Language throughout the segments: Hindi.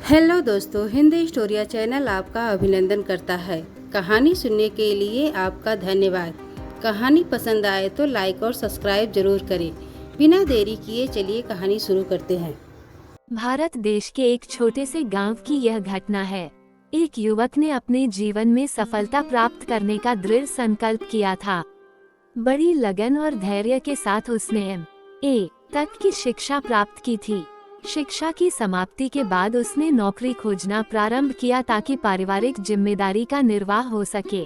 हेलो दोस्तों, हिंदी स्टोरिया चैनल आपका अभिनंदन करता है। कहानी सुनने के लिए आपका धन्यवाद। कहानी पसंद आए तो लाइक और सब्सक्राइब जरूर करें। बिना देरी किए चलिए कहानी शुरू करते हैं। भारत देश के एक छोटे से गांव की यह घटना है। एक युवक ने अपने जीवन में सफलता प्राप्त करने का दृढ़ संकल्प किया था। बड़ी लगन और धैर्य के साथ उसने एम.ए. तक की शिक्षा प्राप्त की थी। शिक्षा की समाप्ति के बाद उसने नौकरी खोजना प्रारंभ किया ताकि पारिवारिक जिम्मेदारी का निर्वाह हो सके।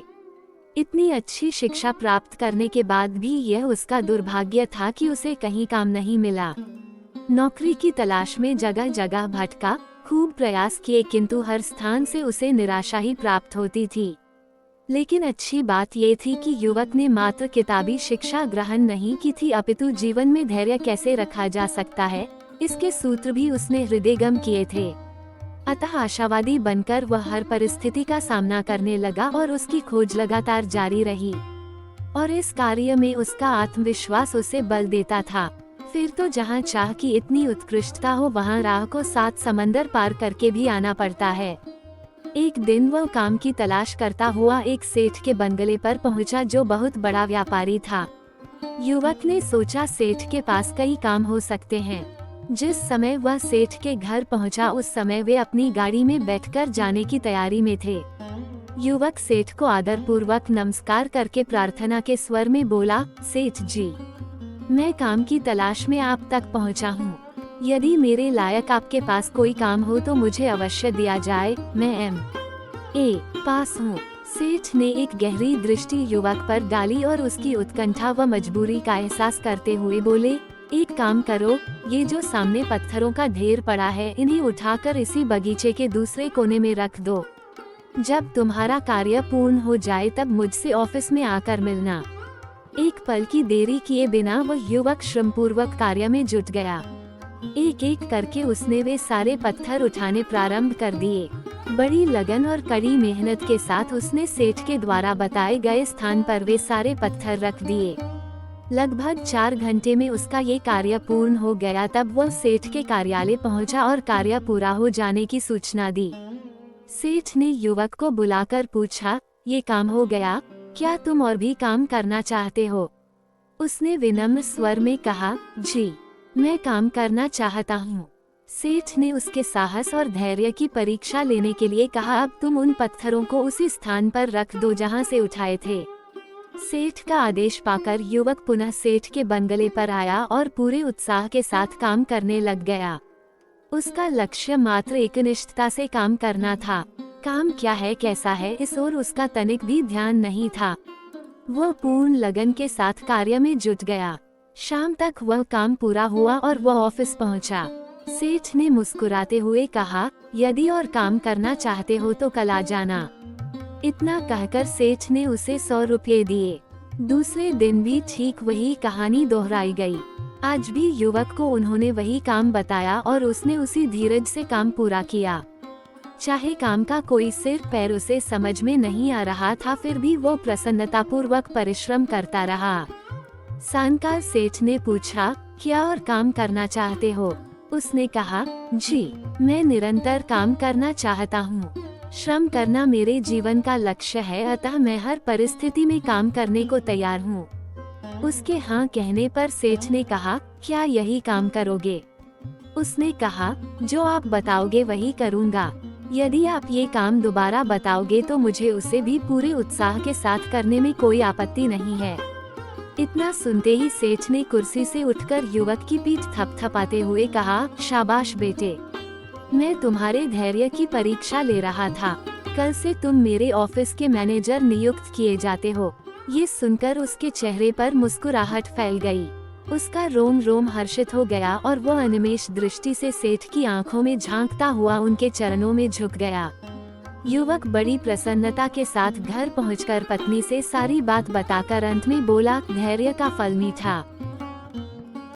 इतनी अच्छी शिक्षा प्राप्त करने के बाद भी यह उसका दुर्भाग्य था कि उसे कहीं काम नहीं मिला। नौकरी की तलाश में जगह जगह भटका, खूब प्रयास किए, किंतु हर स्थान से उसे निराशा ही प्राप्त होती थी। लेकिन अच्छी बात ये थी कि युवक ने मात्र किताबी शिक्षा ग्रहण नहीं की थी, अपितु जीवन में धैर्य कैसे रखा जा सकता है, इसके सूत्र भी उसने हृदयगम किए थे। अतः आशावादी बनकर वह हर परिस्थिति का सामना करने लगा और उसकी खोज लगातार जारी रही। और इस कार्य में उसका आत्मविश्वास उसे बल देता था। फिर तो जहाँ चाह की इतनी उत्कृष्टता हो, वहाँ राह को 7 समंदर पार करके भी आना पड़ता है। एक दिन वह काम की तलाश करता हुआ एक सेठ के बंगले पर पहुंचा, जो बहुत बड़ा व्यापारी था। युवक ने सोचा सेठ के पास कई काम हो सकते हैं। जिस समय वह सेठ के घर पहुंचा, उस समय वे अपनी गाड़ी में बैठकर जाने की तैयारी में थे। युवक सेठ को आदरपूर्वक नमस्कार करके प्रार्थना के स्वर में बोला, सेठ जी, मैं काम की तलाश में आप तक पहुंचा हूं। यदि मेरे लायक आपके पास कोई काम हो तो मुझे अवश्य दिया जाए। मैं एम.ए. पास हूं। सेठ ने एक गहरी दृष्टि युवक पर डाली और उसकी उत्कंठा व मजबूरी का एहसास करते हुए बोले, एक काम करो, ये जो सामने पत्थरों का ढेर पड़ा है, इन्हें उठाकर इसी बगीचे के दूसरे कोने में रख दो। जब तुम्हारा कार्य पूर्ण हो जाए तब मुझसे ऑफिस में आकर मिलना। एक पल की देरी किए बिना वह युवक श्रमपूर्वक कार्य में जुट गया। एक एक करके उसने वे सारे पत्थर उठाने प्रारंभ कर दिए। बड़ी लगन और कड़ी मेहनत के साथ उसने सेठ के द्वारा बताए गए स्थान पर वे सारे पत्थर रख दिए। लगभग 4 घंटे में उसका ये कार्य पूर्ण हो गया। तब वह सेठ के कार्यालय पहुंचा और कार्य पूरा हो जाने की सूचना दी। सेठ ने युवक को बुलाकर पूछा, ये काम हो गया, क्या तुम और भी काम करना चाहते हो? उसने विनम्र स्वर में कहा, जी, मैं काम करना चाहता हूँ। सेठ ने उसके साहस और धैर्य की परीक्षा लेने के लिए कहा, अब तुम उन पत्थरों को उसी स्थान पर रख दो जहाँ से उठाए थे। सेठ का आदेश पाकर युवक पुनः सेठ के बंगले पर आया और पूरे उत्साह के साथ काम करने लग गया। उसका लक्ष्य मात्र एकनिष्ठता से काम करना था। काम क्या है, कैसा है, इस ओर उसका तनिक भी ध्यान नहीं था। वह पूर्ण लगन के साथ कार्य में जुट गया। शाम तक वह काम पूरा हुआ और वह ऑफिस पहुंचा। सेठ ने मुस्कुराते हुए कहा, यदि और काम करना चाहते हो तो कल आ जाना। इतना कहकर सेठ ने उसे 100 रुपये दिए। दूसरे दिन भी ठीक वही कहानी दोहराई गई। आज भी युवक को उन्होंने वही काम बताया और उसने उसी धीरज से काम पूरा किया। चाहे काम का कोई सिर पैर उसे समझ में नहीं आ रहा था, फिर भी वो प्रसन्नतापूर्वक परिश्रम करता रहा। सायंकाल सेठ ने पूछा, क्या और काम करना चाहते हो? उसने कहा, जी, मैं निरंतर काम करना चाहता हूँ। श्रम करना मेरे जीवन का लक्ष्य है, अतः मैं हर परिस्थिति में काम करने को तैयार हूँ। उसके हाँ कहने पर सेठ ने कहा, क्या यही काम करोगे? उसने कहा, जो आप बताओगे वही करूँगा। यदि आप ये काम दोबारा बताओगे तो मुझे उसे भी पूरे उत्साह के साथ करने में कोई आपत्ति नहीं है। इतना सुनते ही सेठ ने कुर्सी से उठकर युवक की पीठ थपथपाते हुए कहा, शाबाश बेटे, मैं तुम्हारे धैर्य की परीक्षा ले रहा था। कल से तुम मेरे ऑफिस के मैनेजर नियुक्त किए जाते हो। ये सुनकर उसके चेहरे पर मुस्कुराहट फैल गई। उसका रोम रोम हर्षित हो गया और वह अनिमेष दृष्टि से सेठ की आंखों में झांकता हुआ उनके चरणों में झुक गया। युवक बड़ी प्रसन्नता के साथ घर पहुंचकर पत्नी से सारी बात बताकर अंत में बोला, धैर्य का फल मीठा।